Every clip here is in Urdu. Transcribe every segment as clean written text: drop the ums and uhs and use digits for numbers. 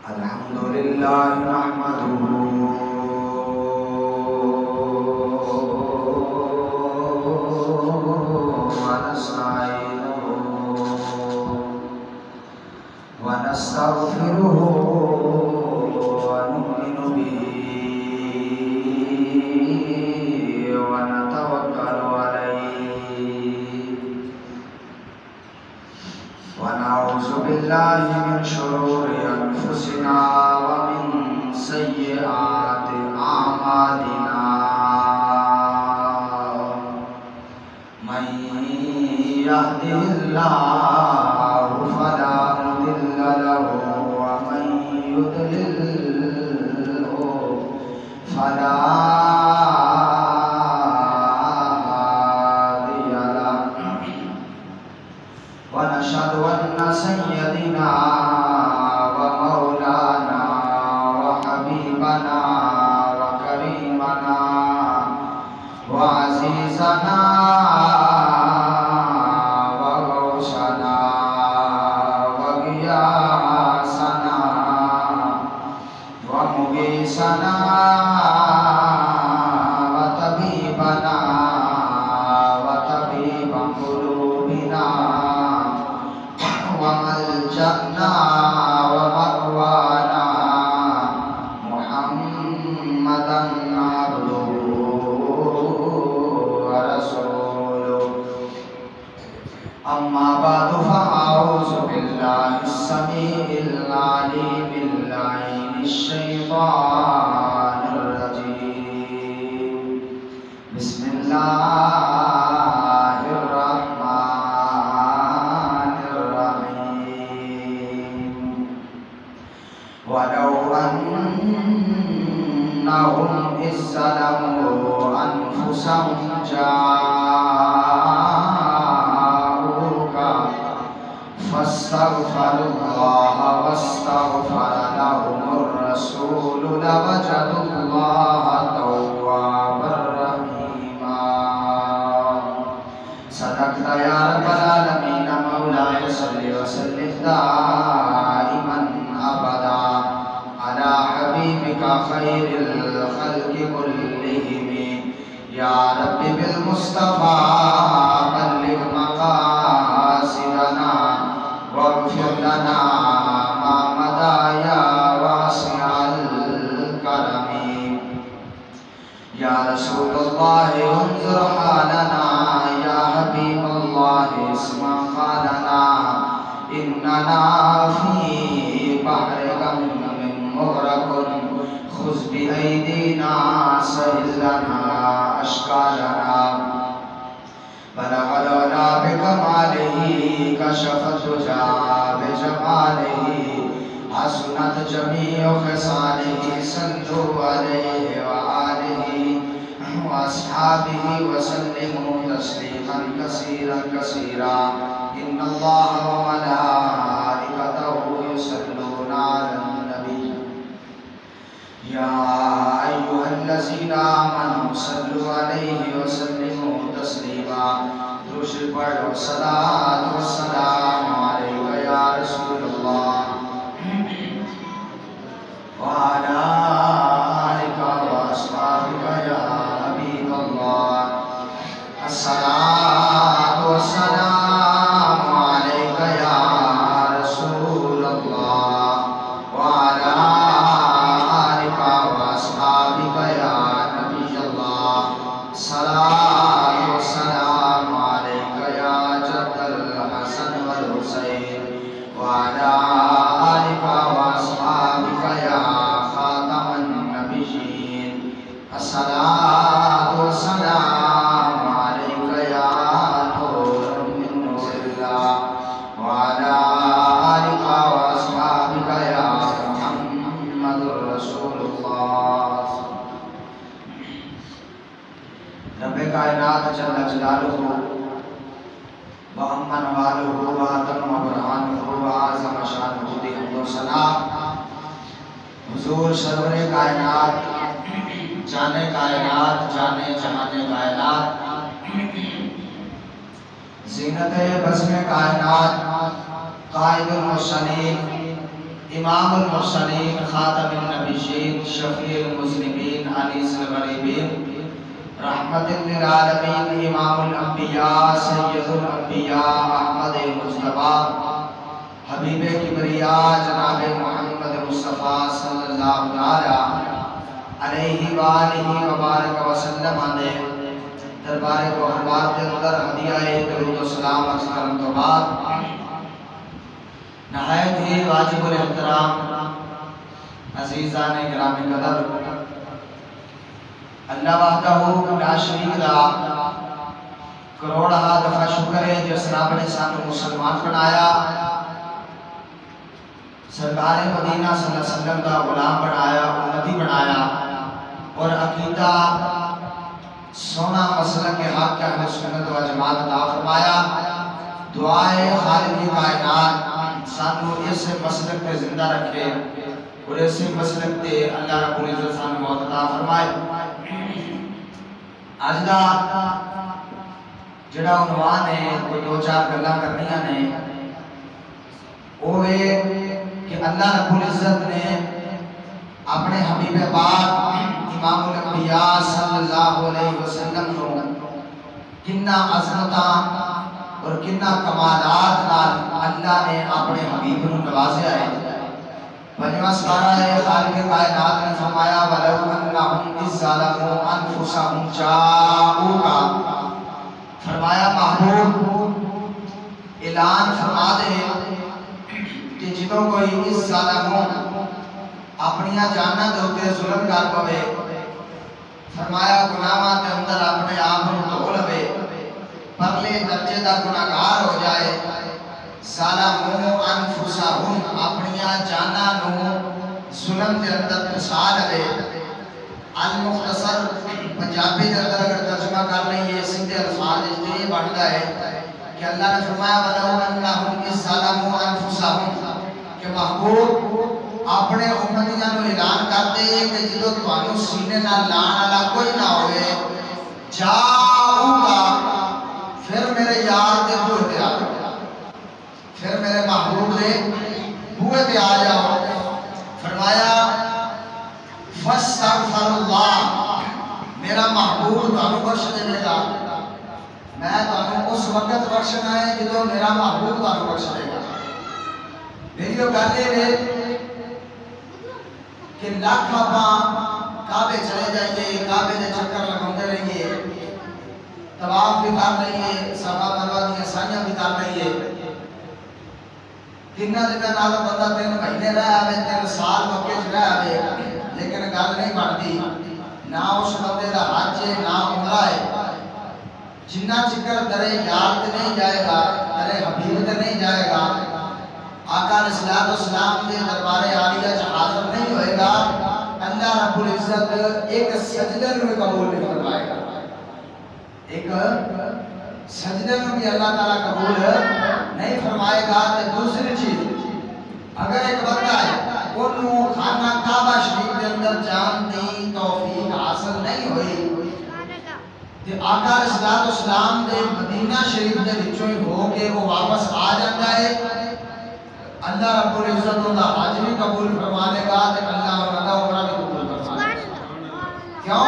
الحمدللہ نحمدہ ونستعینہ ونستغفرہ ونؤمن بہ ونتوکل علیہ ونعوذ باللہ من شرور انفسنا ومن سیئات اعمالنا من يهده الله فلا مضل له ومن يضلل فلا هادي له ونشهد أن سيدنا ومولانا وحبيبنا وكريمنا وعزيزنا وغوثنا وغياثنا ومغيثنا وطبيبنا وطبيب قلوبنا وملجأنا ومأوانا محمدا عبده ورسوله أما بعد فأعوذ بالله السميع العليم اللعين الشيطان الرجيم بسم الله الرحمن الرحيم ولو أنهم إذ ظلموا أنفسهم جاءوك فاستغفروا الله واستغفر لهم الرسول لوجدوا الله توابا رحيما صدقت يا رب العالمين مولاي صل وسلم دائما أبدا على حبيبك خير الخلق كلهم يا رب بالمصطفى بلغ مقاصدنا واغفر لنا ما مضى يا واسع الكرم يا رسول الله انظر حالنا يا حبيب الله اسمع قالنا إننا في بحر غم مغرق خذ بأيدينا سهل لنا أشكالنا بلغ العلا بكماله كشف الدجى بجماله حسنت جميع خصاله صلوا عليه وآله وأصحابه وسلموا تسليما كثيرا كثيرا إن الله وملائكته يصلون على النبي يا أيها الذين آمنوا صلوا عليه وسلموا تسليما درود پڑھ صلاۃ والسلام علیک یا رسول اللہ وعلى آلك وأصحابك يا حبيب الله الصلاة والسلام عليك يا رسول الله وعلى آلك وأصحابك يا نبي الله الصلاة والسلام عليك يا جد الحسن والحسين وعلى آلك وأصحابك يا خاتم النبيين الصلاة والسلام عليك يا نور من نور الله وعلى آلك وأصحابك يا محمد رسول الله رب کائنات جل جلالہ وأمن والہ وأتم برہانہ وأعظم شانہ دی حمد و ثنا حضور سرور کائنات جانے کائنات جانے جہان کائنات زینت بزم کائنات قائد المرسلین امام المرسلین خاتم النبیین شفیع المذنبین انیس الغریبین رحمت للعالمین امام الانبیاء سید الانبیاء احمد مصطفیٰ حبیب کبریاء جناب محمد مصطفیٰ صلی اللہ علیہ وآلہ وبارک وسلم آنے دربار کو حربات کے اندر ہدیہ درود و سلام عرض کرن تو بعد نہایت ہی واجب الاحترام عزیزان گرامی قدر اللہ وحدہ لا شریک لا کروڑا دفعہ شکر ہے جس رب نے سانو مسلمان بنایا سرکار مدینہ صلی اللہ علیہ وسلم کا غلام بنایا امتی بنایا اور عقیدہ سونا مسلک کے حق اہل سنت و جماعت عطا فرمایا دعائے خالق کائنات سانو اس مسلک پہ زندہ رکھے اور اس مسلک تے اللہ رب العزت سانو موت عطا فرمائے آج دا جڑا عنوان ہے کوئی دو چار گلاں کرنیاں نے وہ ہے کہ اللہ رب العزت نے اپنے حبیب پاک امام الانبیاء صلی اللہ علیہ وسلم کو کنا عظمتاں اور کنا کمالات نال اللہ نے اپنے حبیب کو نوازیا ہے پنجواں سپارہ ہے خالق کائنات نے فرمایا وَلَوْ أَنَّهُمْ إِذْ ظَلَمُوا أَنفُسَهُمْ جَاءُوكَ فرمایا محبوب اعلان فرما دے کہ جدوں کوئی اس ظالموں اپنیاں جاننا دوتے ظلم کر پوے فرمایا گناہاں تے اندر اپنے آپ کو دھو لوے پرلے درجے دا گناہگار ہو جائے ظالموں انفسہم اپنیاں جاننا نو ظلم دے اندر پھسا لوے المختصر پنجابی دے اندر اگر ترجمہ کر لیں یہ سندھے الفاظ اس لیے بڑھتا ہے کہ اللہ نے فرمایا وَلَوْ أَنَّهُمْ إِذْ ظَلَمُوا أَنفُسَهُمْ کہ محبوب اپنے امتیاں نو اعلان کرتے کہ جدو توانو سینے نہ لان والا کوئی نہ ہوئے جاؤگا پھر میرے یار دے بوئے تے آ جاؤ پھر میرے محبوب دے بوئے تے آ جاؤ فرمایا فَاسْتَغْفَرُ اللَّهِ میرا محبوب توانو بخش دے گا میں توانو اس وقت بخشنا ہے جدو میرا محبوب توانو بخش دے گا میری وہ کہتے ہیں کہ لاکھ آپ کعبے چلے جائیے کعبے دے چکر لگاؤں دے رہیے طواف بھی کر رہیے صحابہ مروہ دیا سائیاں بھی کر رہیے تینہ دے نال بندہ 3 مہینے رہ آوے 3 سال مکے رہ آوے لیکن گل نہیں بڑھتی نہ اس بندے دا حج ہے نہ عمرہ ہے جنہ چکر درے یار تے نہیں جائے گا درے حبیب تے نہیں جائے گا آقا علیہ السلام کے دربار عالیہ جہاں حاضر نہیں ہوئے گا اللہ رب العزت ایک سجدہ میں قبول نہیں فرمائے گا ایک سجدہ میں بھی اللہ تعالیٰ قبول نہیں فرمائے گا تو دوسری چیز اگر ایک بندہ ہے انہوں خانہ کعبہ شریف کے اندر جان دی توفیق حاصل نہیں ہوئی تو آقا علیہ السلام دے مدینہ شریف دے وچوں ہی ہو کے وہ واپس آ جاتا ہے اللہ رب العزت دا حج بھی قبول فرمانے گا تے اللہ عمرہ بھی قبول فرمانے گا کیوں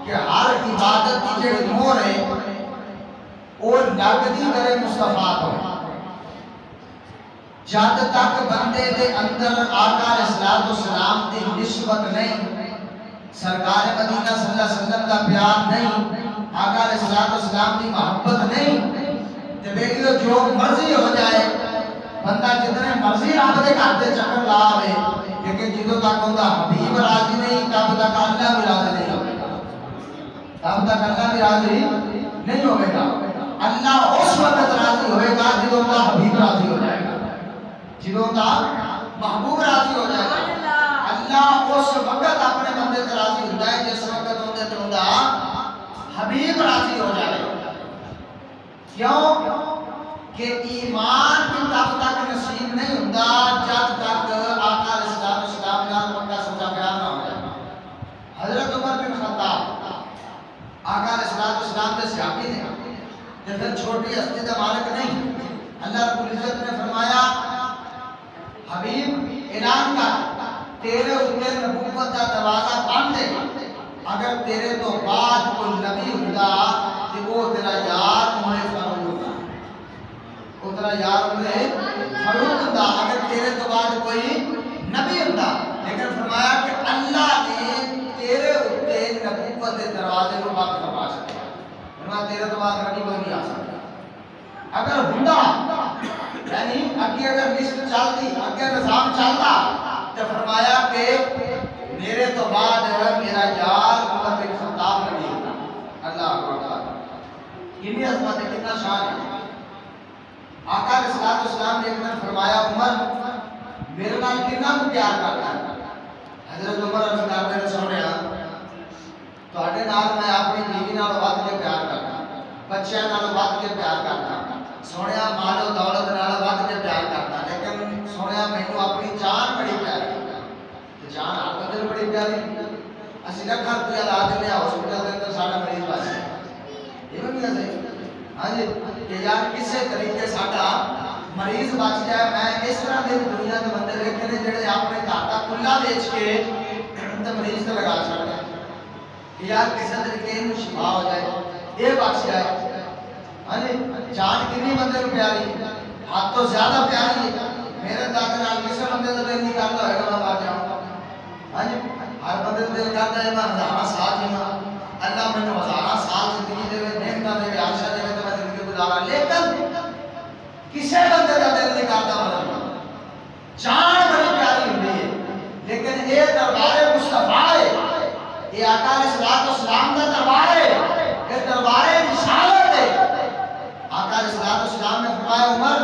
کہ ہر عبادت کی جڑی مہر ہے وہ لگدی درے مصطفیٰ کو جد تک بندے دے اندر آقا علیہ السلام دی نسبت نہیں سرکار مدینہ صلی اللہ علیہ وسلم کا پیار نہیں آقا علیہ السلام دی محبت نہیں تے بیٹیو جو مرضی ہو جائے بندہ جتنے مرضی رب دے گھر تے چکر لا آوے لیکن جدوں تک اوندا حبیب راضی نہیں تب تک اللہ بھی راضی نہیں ہوگا تب تک اللہ بھی راضی نہیں ہوگا اللہ اس وقت راضی ہوئے گا جدوں دا حبیب راضی ہو جائے گا جدوں دا محبوب راضی ہو جائے گا اللہ اس وقت اپنے بندے تے راضی ہوندا ہے جس وقت اوندا تے اوندا حبیب راضی ہو جائے گا کیوں کہ ایمان بھی تب تک نصیب نہیں ہوتا جب تک آقا علیہ السلام نال پکا سچا پیار نہ ہو جائے حضرت عمر بن خطاب آقا علیہ السلام کے صحابی نے پھر چھوٹی ہستی کا مالک نہیں اللہ رب العزت نے فرمایا حبیب اعلان کر تیرے اوپر نبوت کا دروازہ بند ہے، اگر تیرے تو بعد کوئی نبی ہوتا تو وہ تیرا یار عمر فاروق ہوتا، وہ تیرا یار عمر فاروق ہوتا اگر تیرے تو بعد کوئی نبی ہوتا۔ لیکن فرمایا کہ اللہ نے تیرے اوپر نبوت کے دروازے کو بند کروا سکتا، فرمایا تیرے تو بعد نبی کوئی نہیں آ سکتا۔ اگر ہوتا یعنی اگے اگر لسٹ چلتی، اگے نظام چلتا تو فرمایا کہ میرے تو بعد میرا یار عمر بن خطاب نبی ہوتا۔ اللہ اکبر، کتنی عظمت ہے، کتنا شان ہے۔ آقا علیہ الصلوۃ والسلام نے ایک دن فرمایا عمر میرے نال کتنا کو پیار کرتا ہے؟ حضرت عمر عرض کرتے ہیں سونیا تواڈے نال میں اپنی بیوی نال ود کے پیار کرتا، بچیاں نال ود کے پیار کرتا، سونیا مال و دولت نال ود کے پیار کرتا، لیکن سونیا مینوں اپنی جان بڑی پیاری ہے۔ تے جان آپ دل بڑی پیاری اسی لکھاں روپیہ لا دینے ہاسپٹل دے اندر ساڈا مریض بچ جائے، ایویں نہیں ہے ہاں جی کہ یار کسے طریقے ساڈا مریض بچ جائے۔ میں اس طرح دے دنیا دے بندے ویکھے نے جڑے اپنے گھر دا کلا بیچ کے تے مریض تے لگا چھڑدے کہ یار کسے طریقے نوں شفا ہو جائے، اے بچ جائے۔ ہاں جی جان کتنی بندے کو پیاری، حد تو زیادہ پیاری ہے۔ میرے دادے نال کسے بندے دا دل نہیں کردا ہوئے گا میں مر جاؤں، ہاں جی ہر بندے دا دل کردا ہے میں ہزاراں سال جیواں، اللہ مینوں ہزاراں سال زندگی دے نعمتاں دے عائشہ دے تے میں زندگی گزاراں، لیکن کسے بندے دا دل نہیں کردا مرنا۔ جان بڑی پیاری ہوندی ہے، لیکن اے دربار مصطفیٰ ہے، یہ آقا علیہ الصلوۃ والسلام دا دربار ہے، یہ دربار رسالت ہے۔ آقا علیہ الصلوۃ والسلام نے فرمایا عمر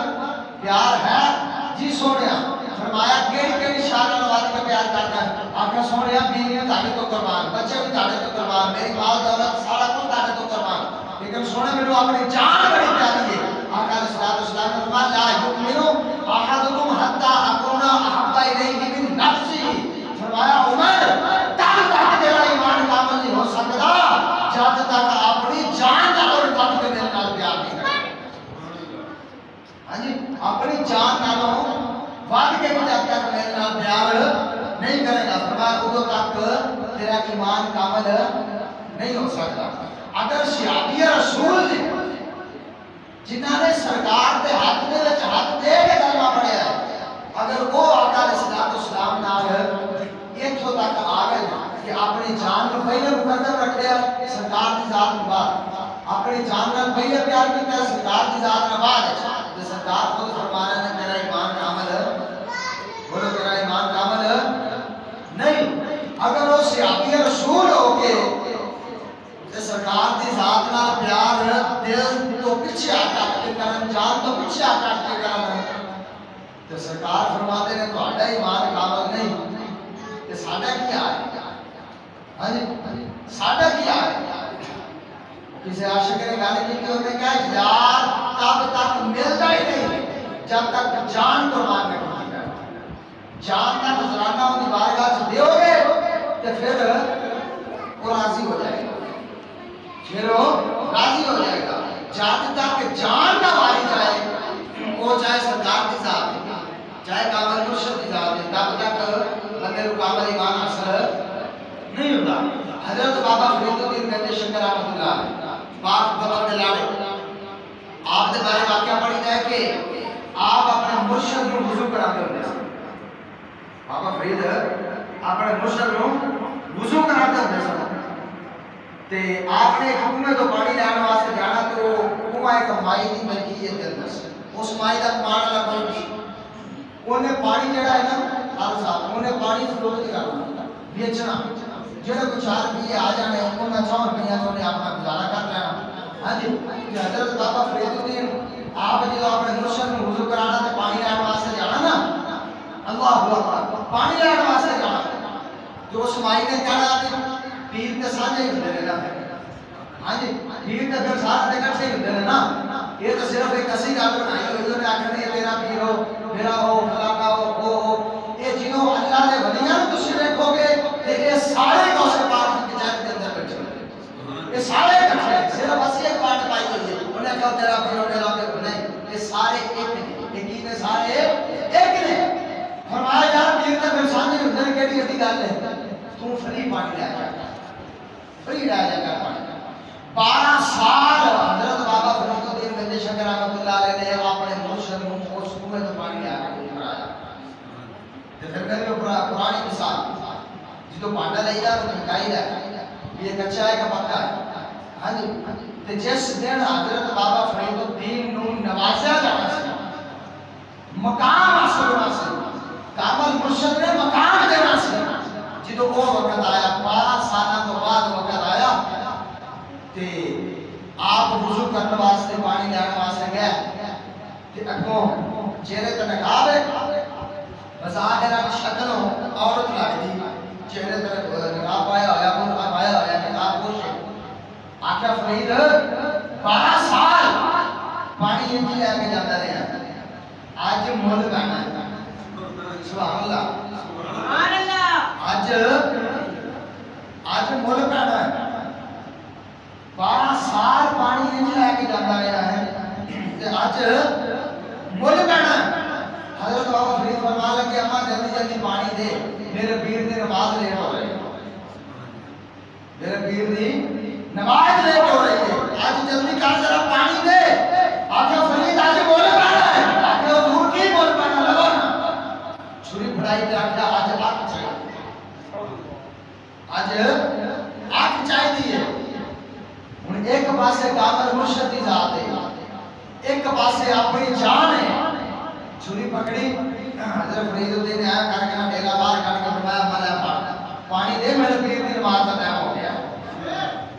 پیار ہے جی سونیا، فرمایا کیڑی کیڑی شان نال ود کے پیار کردا ہے؟ آقا سونیا بیویاں تاڈے تو قربان، بچے بھی تاڈے تو قربان، میری مال دولت سارا کچھ تاڈے تو قربان، لیکن سونے مینوں اپنی جان بڑی پیاری ہے۔ آقا علیہ الصلوۃ والسلام نے فرمایا لا یؤمن احدکم حتی اکون احب الیہ من نفسہ، فرمایا عمر تب تک تیرا ایمان کامل نہیں ہو سکتا جب تک اپنی جان نال ود کے میرے نال پیار نہیں کرے۔ ہاں جی اپنی جان نالوں ود کے جب تک میرے نال پیار نہیں کرے گا، فرمایا ادو تک تیرا ایمان کامل نہیں ہو سکتا۔ اگر صحابی رسول نے جنہاں نے سرکار دے ہاتھ دے وچ ہاتھ دے کے کلمہ پڑھیا ہے، اگر وہ آقا علیہ الصلوۃ والسلام نال ایتھوں تک آ گئے کہ اپنی جان کو پہلے مقدم رکھ لیا سرکار دی ذات کے بعد، اپنی جان نال پہلے پیار کیتا سرکار دی ذات کے بعد، تے سرکار خود فرما رہے ہیں تیرا ایمان کامل بولو تیرا ایمان کامل نہیں۔ اگر وہ صحابی رسول ہو کے تے سرکار دی ذات نال پیار دل تو پیچھے ہٹا کے کرن، جان تو پیچھے ہٹا کے کرن، تے سرکار فرماتے ہیں تہاڈا ایمان کامل نہیں تے ساڈا کی ہے؟ ہاں جی ساڈا کی ہے؟ کسی عاشق نے گل کی کہ انہوں نے کہا یار تب تک ملتا ہی نہیں جب تک جان قربان نہ کی جائے، جان کا نذرانہ ان کی بارگاہ سے دیو گے تو پھر وہ راضی ہو جائے گا، پھر وہ راضی ہو جائے گا۔ جب تک جان نہ ماری جائے وہ چاہے سرکار کی ذات ہے چاہے کامل مرشد کی ذات ہے، تب تک بندے کو کامل ایمان حاصل نہیں ہوتا۔ حضرت بابا فرید الدین گنج شنکر رحمۃ اللہ علیہ پاک بابا کے لاڑے آپ کے بارے واقعہ پڑھی جائے کہ آپ اپنے مرشد کو وضو کراتے ہوتے ہیں، بابا فرید اپنے مرشد کو وضو کراتے ہوتے ہیں، تے آپ نے ایک کنویں تو پانی لینے واسطے جانا تو کنواں ایک مائی دی ملکیت کے اندر، اس مائی کا پانی والا کوئی نہیں، انہیں پانی جڑا ہے نا ہر صاحب انہیں پانی فروخت کرنا بیچنا، جڑے کچھ چار روپیے آ جانے انہیں 100 روپیہ تو انہیں اپنا گزارا کر لینا۔ ہاں جی حضرت بابا فرید الدین آپ جب اپنے مرشد کو وضو کرانا تے پانی لینے واسطے جانا نا، اللہ اکبر پانی لینے واسطے جانا جو اس مائی نے کہنا پیر تے سانجے ہوندے نے نا، ہاں جی پیر تے پھر سارے تے کٹھے ہوندے نے نا، یہ تو صرف ایک اسی گل بنائی ہوئی ہے آکھنے یہ تیرا پیر ہو میرا ہو فلانا ہو، یہ جنوں اللہ دے ولیاں نوں تسی دیکھو گے تے یہ سارے غوث پاک کی کچہری دے اندر بیٹھے ہوئے، یہ سارے کٹھے صرف اسی ایک بات پائی ہوئی ہے انہیں کہا تیرا پیر میرا پیر نہیں، یہ سارے ایک وڈی گل ہے تو فری پانی لے جا فری لے جا کر پانی 12 سال حضرت بابا فرید الدین بندے شکر رحمۃ اللہ علیہ نے اپنے مرشد کو اس کنویں سے پانی لے کے کرایا تے پھر میرے پرانی مثال جدو پانڈا لے جا تو کھائی ہے یہ کچا ہے کہ پکا ہے ہاں جی تے جس دن حضرت بابا فرید الدین نو نوازیا جانا سی مقام حاصل ہونا سی کامل مرشد نے مقام دینا سی جدو وہ وقت آیا 12 سال تو بعد وقت آیا تے آپ وضو کرنے واسطے پانی لینے واسطے گئے تے اگوں چہرے تے نقاب ہے بظاہر شکل عورت لگدی چہرے تے نقاب پایا ہویا برقع پایا ہویا نقاب پوش ہے آقا فرید 12 سال پانی یہ لے کے جاتا رہا آج مول بنا سبحان اللہ سبحان اللہ آج مول بنا 12 سال پانی یہ لے کے جاتا رہا ہے تے آج مول بنا حضرت بابا فرید فرما لگے اماں جلدی جلدی پانی دے میرے پیر دی نماز لیٹ ہو رہی میرے پیر دی نماز لیٹ ہو رہی ہے آج جلدی کر ذرا پانی دے آقا فرید آج بول پانا ہے آقا حضور کی بول پانا لگو نا چھری پھڑائی تے آقا آج آگ چاہیے آج آگ چاہیے ہن ایک پاسے کامل مرشد دی ذات ہے ایک پاسے اپنی جان ہے چھری پکڑی حضرت فرید الدین نے آیا کر کے نا ڈیلا باہر کر کے فرمایا مالا پانی دے میرے پیر دی نماز کا ٹائم ہو گیا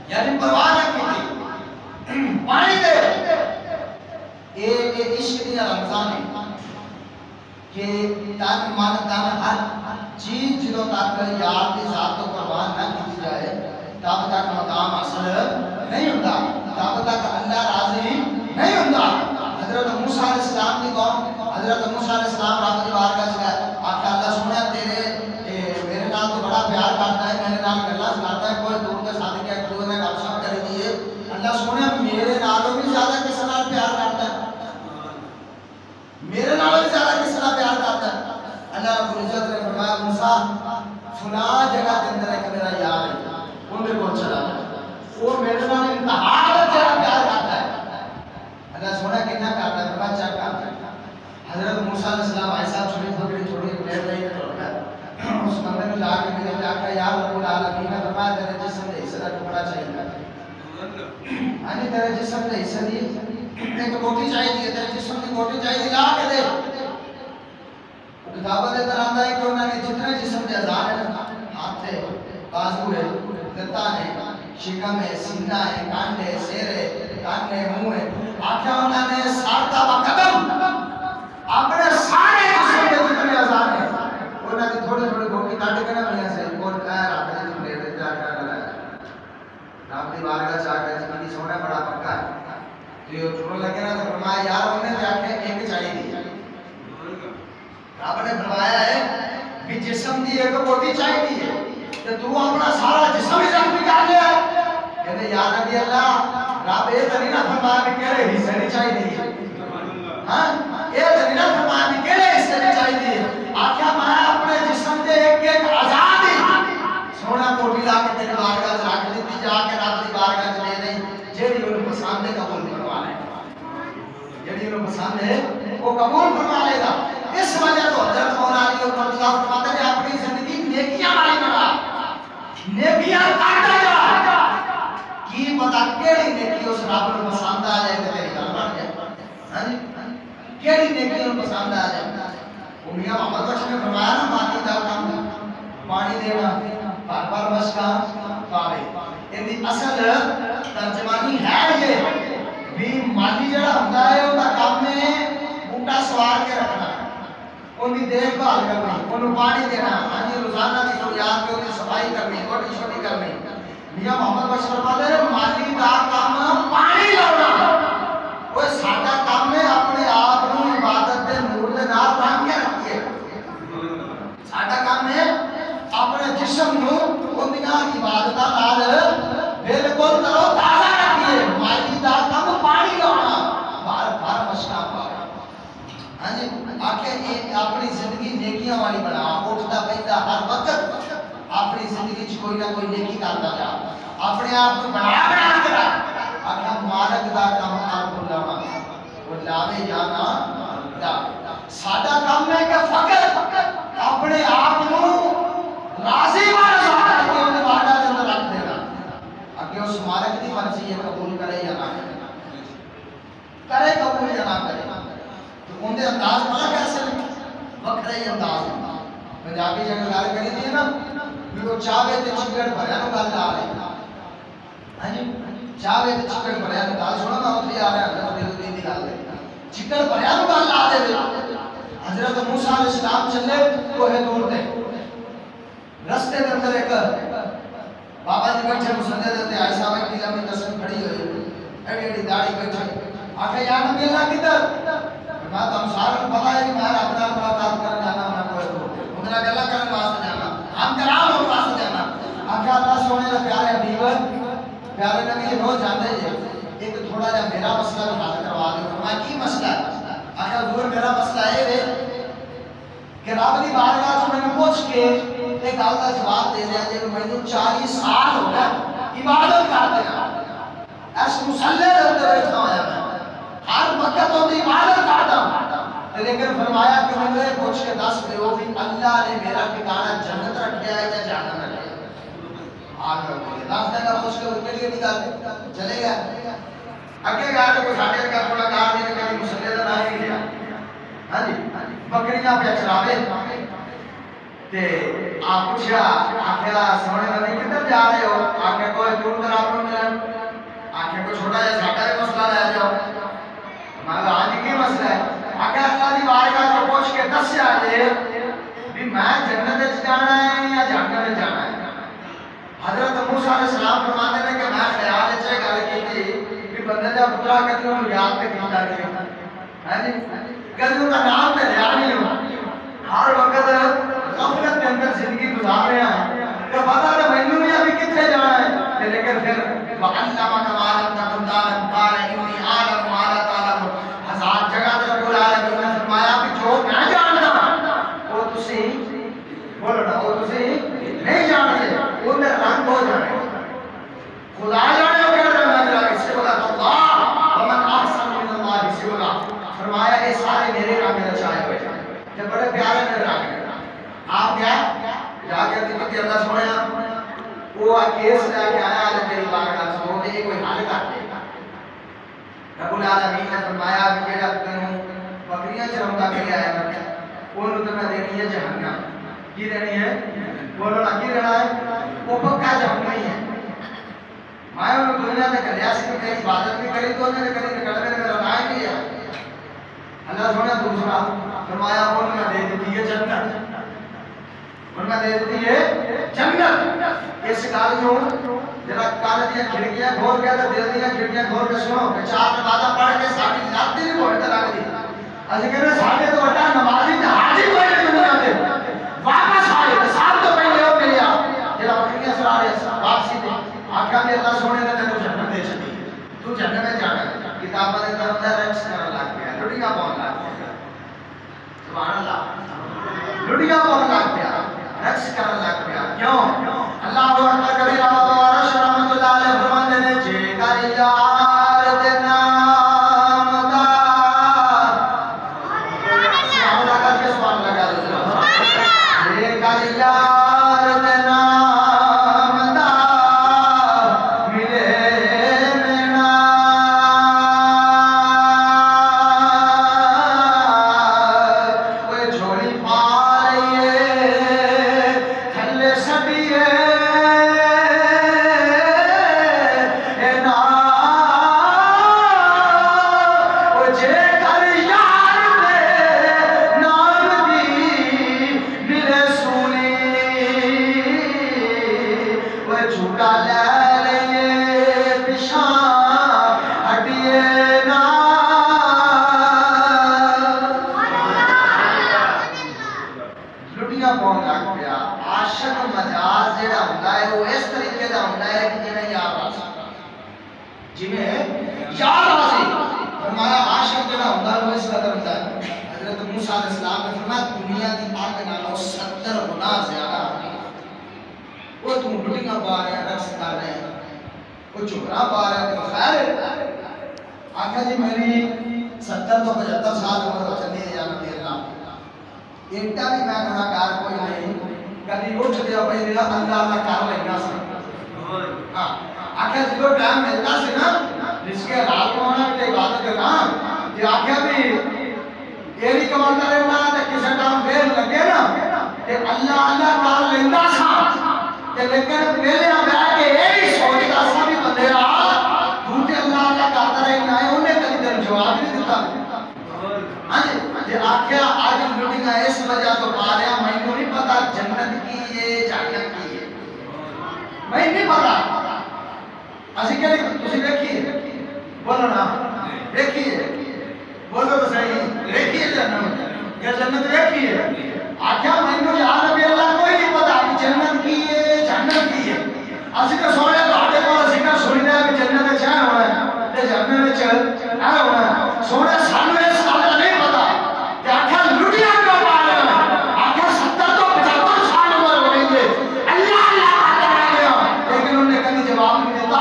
یعنی پرواہ نہ کی پانی دے یہ عشق دیا رمضان ہے کہ تن من تن ہر چیز جدوں تک یار دی ذات تو قربان نہ کی جائے تب تک مقام حاصل نہیں ہوتا تب تک اللہ راضی نہیں ہوتا حضرت موسیٰ علیہ السلام کی قوم حضرت موسیٰ علیہ السلام رب دی بارگاہ وچ گئے آقا اللہ سنیا تیرے میرے نال تو بڑا پیار کرتا ہے میرے نال گلاں کرتا ہے کوئی دور کے ساتھ کیا کوئی نے گپ شپ کر دی ہے اللہ سنیا میرے نالوں بھی زیادہ کس نال پیار کرتا ہے میرے نالوں بھی زیادہ کس نال پیار کرتا ہے اللہ رب العزت نے فرمایا موسیٰ فلاں جگہ کے اندر ایک میرا یار ہے ان میں کون چلا وہ میرے نال انتہا تیرا پیار کرتا ہے اللہ سونا کتنا کرتا ہے بچہ کرتا ہے حضرت موسیٰ علیہ السلام ایسا چھوڑی چھوڑی پلیٹ رہی تو اس بندے نے لا کے مجھے جا کر یا رب العالمین نے فرمایا تیرے جسم کے حصے کا ٹکڑا چاہیے یعنی تیرے جسم کے حصے دی ایک بوٹی چاہیے تیرے جسم کی بوٹی چاہیے لا کے دے کتابت اندر آتا ہے کہ انہوں نے جتنے جسم کے اعضاء ہیں ہاتھ ہے بازو ہے گردن ہے شکم ہے سینہ ہے کانڈ ہے سیر ہے کان ہے منہ ہے آخیا انہوں نے سارتا و قدم اپنے سارے جسم کے جتنے اعضاء ہیں انہوں نے تھوڑے تھوڑے بوٹی کاٹے کے نا میاں سے اور خیر آخر نے میرے دل جا کر لگایا رب دی بارگاہ جا کے جی سونا بڑا پکا ہے تو یہ چھوڑ لگے نا تو فرمایا یار انہوں نے جا کے ایک چاہیے دی رب نے فرمایا ہے کہ جسم دی ایک بوٹی چاہیے کہ تو اپنا سارا جسم ہی زخمی کر لیا کہتے یا نبی اللہ رب یہ تو نہیں نہ فرمایا کہ کہڑے حصے نہیں چاہیے ہاں یہ تو نہیں نہ فرمایا کہ کہڑے حصے نہیں چاہیے آخیا میں اپنے جسم کے ایک ایک آزاد ہی سونا بوٹی لا کے تیرے بارگاہ سے رکھ دیتی جا کے رب دی بارگاہ سے دے دیں جیڑی انہوں پسند ہے قبول فرما لے جیڑی انہوں پسند ہے وہ قبول فرما لے گا اس وجہ تو حضرت مولا علی اور مرتضیٰ فرماتے ہیں اپنی زندگی نیکیاں والی بنا نیکیاں کرتا جا کی پتا کیڑی نیکی اس رب کو پسند آ جائے تو تیری گل بن جائے ہاں جی کیڑی نیکی ان پسند آ جائے وہ میاں محمد بخش نے فرمایا نا مالی دا کام پانی دینا پر مشکاں پاوے ان دی اصل ترجمانی ہے یہ بھی مالی جڑا ہوندا ہے او دا کام ہے بوٹا سوار کے رکھنا ان کی دیکھ بھال کرنی انہوں پانی دینا ہاں جی روزانہ کی ضروریات کی انہیں صفائی کرنی چھوٹی چھوٹی کرنی میاں محمد بخش فرماتے ہیں مالی دا کام پانی لانا وہ ساڈا کام ہے اپنے آپ کو عبادت دے نور دے نال رنگ کے رکھیے ساڈا کام ہے اپنے جسم نو اندیاں عبادتاں نال بالکل ترو تازہ رکھیے مالی دا کام پانی لانا بار مشکاں پا ہاں جی آکھے اپنی زندگی نیکیاں والی بنا اٹھتا بیٹھتا ہر وقت اپنی زندگی کوئی نہ کوئی نیکی کرتا جا اپنے آپ کو بنا کے رکھ آخا مالک دا کام آپ کو لاوا وہ لاوے جانا ساڈا کام ہے کہ فقط اپنے آپ کو راضی وعدہ دے اندر رکھ دینا اگے اس مالک کی مرضی ہے قبول کرے یا نہ کرے قبول یا نہ کرے تو ان دے انداز پتہ کیسے وکھرے ہی انداز پنجابی جنگ گل کری تھی نا کہ وہ چاہے تے چکڑ بھریا نو گل آ رہی ہاں جی چاہے تے چکڑ بھریا نو گل سنو میں اوتھے آ رہا ہوں دل دی گل چکڑ بھریا نو گل آ دے حضرت موسیٰ علیہ السلام چلے کوہ طور تے رستے دے اندر ایک بابا جی بیٹھے مسندے دے تے عائشہ بیٹھی لمبی قسم کھڑی ہوئی ایڈی ایڈی داڑھی بیٹھے آکھے یا نبی اللہ کدھر میں تم سارے پتہ ہے کہ میں اپنا ملاقات کرنے جانا ہوں کوئی تو میرا گلا کرنے واسطے جانا ہم کرام ہو واسطے جانا آکھے اللہ سونے کا پیارے حبیب پیارے نبی یہ روز جاندے جے ایک تھوڑا جا میرا مسئلہ بھی حل کروا دے فرمایا کی مسئلہ ہے آکھے حضور میرا مسئلہ ہے کہ رب دی بارگاہ تو میں نے پوچھ کے ایک گل کا جواب دے دیا جے میں 40 سال ہو گئے عبادت کرتے ہیں اس مصلی دے اوپر بیٹھا ہوا میں ہر وقت تو عبادت کرتا ہوں لیکن فرمایا کہ میں نے پوچھ کے دس دیو بھی اللہ نے میرا ٹھکانہ جنت رکھیا ہے یا جہنم رکھیا آگے بولے دس دے گا پوچھ کے ان کے لیے نکال چلے گا اگے گا تو کوئی ساڑھے کا تھوڑا کار دینے کا مصلی دا نہ ہی لیا ہاں جی بکریاں پہ چراوے تے آپ پوچھا آکھیا سونے نبی کدھر جا رہے ہو آکھیا کوئی دور در آپ کو ملن آکھیا کوئی چھوٹا جا ساٹا ہے مسئلہ رہ جاؤ میں کہا آج کی مسئلہ ہے آکھیا اللہ دی بارگاہ کو پوچھ کے دس جائے بھی میں جنت وچ جانا ہے یا جہنم وچ جانا ہے حضرت موسیٰ علیہ السلام فرماتے ہیں کہ میں خیال اچھے گل کی تھی کہ بندے دا پترا کدی انہوں یاد تے کیتا نہیں ہے جی کدی ان کا نام تے لیا نہیں ہو ہر وقت غفلت کے اندر زندگی گزار رہے ہیں کہ پتہ نہیں مینوں بھی ابھی کتنے جانا ہے لیکن پھر وَعَلَّمَ كَمَا لَمْ تَكُنْ تَعْلَمْ قَالَ إِنِّي أَعْلَمُ مَا لَا تَعْلَمُونَ ہزار جگہ تے رب العالمین نے فرمایا کہ جو میں جانتا وہ تسی بولو نا وہ تسی نہیں جانتے وہ میں رنگ ہو جانے خدا جانے ہو کہہ رہا میں جا سے بولا اللہ ومن احسن من اللہ سولا فرمایا یہ سارے میرے رنگ رچائے ہوئے کہ بڑے پیارے میرے رنگ آپ کیا جا کے دیکھو کہ اللہ سویا وہ کیس لے کے آیا ہے تیری بارگاہ سے وہ نہیں کوئی حل کر دے رب العالمین نے فرمایا کہ جڑا تینوں بکریاں چروندا کے آیا ہے اونوں تے میں دینی ہے جہنم کی دینی ہے بولو نا کی دینا ہے وہ پکا جہنمی ہے میں انہوں دنیا میں کلیا سی کہ عبادت بھی کری تو انہوں نے کری نکل میں میرا نائے نہیں ہے اللہ سونے دوسرا فرمایا انہوں نے دے دیتی ہے جنت انہوں نے دے دیتی ہے جنت اس گال جو جرا کال دیا کھڑکیاں گھور گیا تو دل دیا کھڑکیاں گھور کے سنو کہ چار نمازہ پڑھ کے ساڑھی لاتی نہیں بہت لگ دی از کہنے ساڑھے تو اٹھا نمازی تھا حاجی کوئی نہیں دنیا دے واپس آئے تو سال تو پہلے ہو ملیا جرا بکریاں سر آ رہے واپسی دے آقا میں اللہ سونے نے تینوں جنت دے چلی تو جنت میں جانا کتابہ دے طرف دے رکس کرنا لگ گیا لڑیاں پہن لگ گیا سبحان اللہ لڑیاں پہن لگ گیا رکس کرنا لگ گیا کیوں اللہ اکبر کبیرہ وبارش رحمت اللہ علیہ فرماتے ہیں جے کر یار دے نام دا سبحان اللہ کر کے سبحان اللہ کر جے کر یار دے نام دا لوٹیاں پا رہے ہیں، رقص کر رہے ہیں، وہ چکرا پا رہے ہیں، خیر آقا جی میری 70 تو 75 سال عمر ہو چلی ہے یا نبی اللہ، ایکٹا بھی میں گناہگار کوئی نہیں، کبھی اٹھ دیا بھائی میرا اللہ کر لینا سی۔ ہاں آقا جی کو ٹائم ملتا سی نا جس کے رات کو ہونا کہ عبادت کرنا کہ آقا بھی ایری کمانڈر ہے نا تے کسے ٹائم پھر لگے نا کہ اللہ کر لینا سا کہ لیکن میرے بیٹھ کے ایری سوچتا سا بھی بندے جھوٹے اللہ کرتا رہنا ہے، انہیں کبھی دل جواب نہیں دیتا۔ ہاں جی آقا آج میٹنگ اس وجہ تو پا رہا میں کو نہیں پتا جنت کی ہے جہنم کی ہے، میں نہیں پتا۔ اسی کہ تسی دیکھیے بولو نا، دیکھیے بولو تو صحیح، دیکھیے جنت یا جنت دیکھیے آقا میں کو یا نبی اللہ کوئی نہیں پتا کہ جنت کی ہے جہنم کی ہے۔ اسی کہ سونے تہاڈے کول اسی کہ سنی ہے کہ جنت وچ ہے ہونا ہے تے جہنم وچ ہے ہونا ہے، سونے سانو اس گل دا نہیں پتا کہ آقا لٹیاں کیوں پا رہے ہیں، آقا 70 تو 75 سال عمر ہو گئی ہے، اللہ کرتا رہ گیا لیکن انہوں نے کبھی جواب نہیں دیتا۔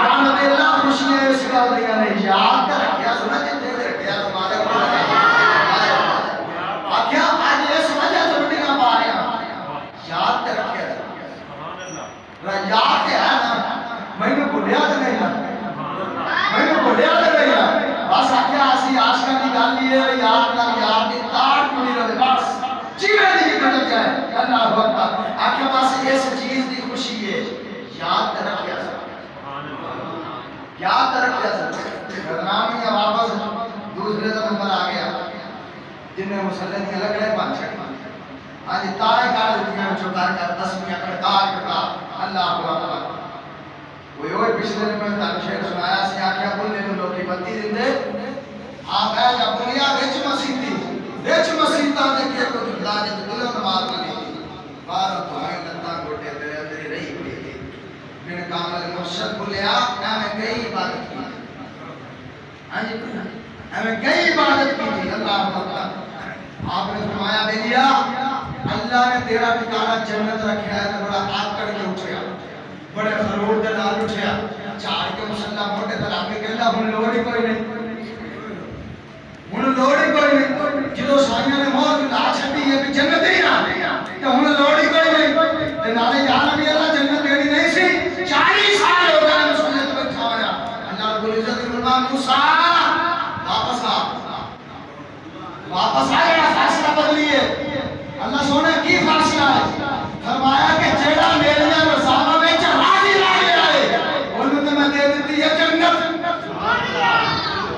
یا نبی اللہ خوشیاں اس گل دیاں نے یاد کر رکھیا سنا جتنے دے رکھیا تمہارے آقا آج اس وجہ سے لٹیاں پا رہے ہیں، یاد کر رکھیا یاد ہے نا میں نے بھولیا تو نہیں نا، میں نے بھولیا تو نہیں نا، بس آقا اسی عاشقاں دی گل ہی ہے یاد نہ یاد دی تار ٹوٹی رہے بس جیوے دی گزر جائے اللہ اکبر۔ آقا بس اس چیز دی خوشی ہے یاد کر رکھیا یاد کر رکھیا بدنام یا واپس دوسرے کا نمبر آ گیا جن نے مسلح کی الگ الگ بات چھڑی آج تارے کار دیتی ہیں چوکار کر تسمیہ کڑکار کڑکار اللہ اکبر۔ کوئی ہوئے پچھلے میں تانو شہر سنایا سی آکھیا بولنے میں لوگ کی بتی دن دے آپ ہے جب دنیا بیچ مسیح تھی بیچ مسیح تا دیکھے کو جھلا جب دلوں نماز لگی بار دعائیں لتا گوٹے تیرے رہی ہوئی تھی بن کامل مرشد بھولیا ہمیں کئی عبادت کی ہاں جی ہمیں کئی عبادت کی تھی اللہ اکبر۔ آپ نے فرمایا بیلیا اللہ نے تیرا ٹھکانہ جنت رکھا ہے تو بڑا آکڑ کے اٹھیا بڑے خرور دے نال اٹھیا چار کے مسلح موٹے طرح کے کہلا ہن لوڑ ہی کوئی نہیں ہن لوڑ ہی کوئی نہیں جدو سائیاں نے موت لا چھڈی ہے بھی جنت ہی نہ تے ہن لوڑ ہی کوئی نہیں تے نالے یا نبی اللہ جنت دیڑی نہیں سی 40 سال ہو گئے مسلح تے بیٹھا ہویا اللہ رب العزت نے فرمایا موسیٰ واپس آیا فیصلہ بدلیے اللہ سونے کی فیصلہ ہے فرمایا کہ جیڑا میریاں رضامہ میں راضی لانے آئے انہوں نے میں دے دیتی ہے جنت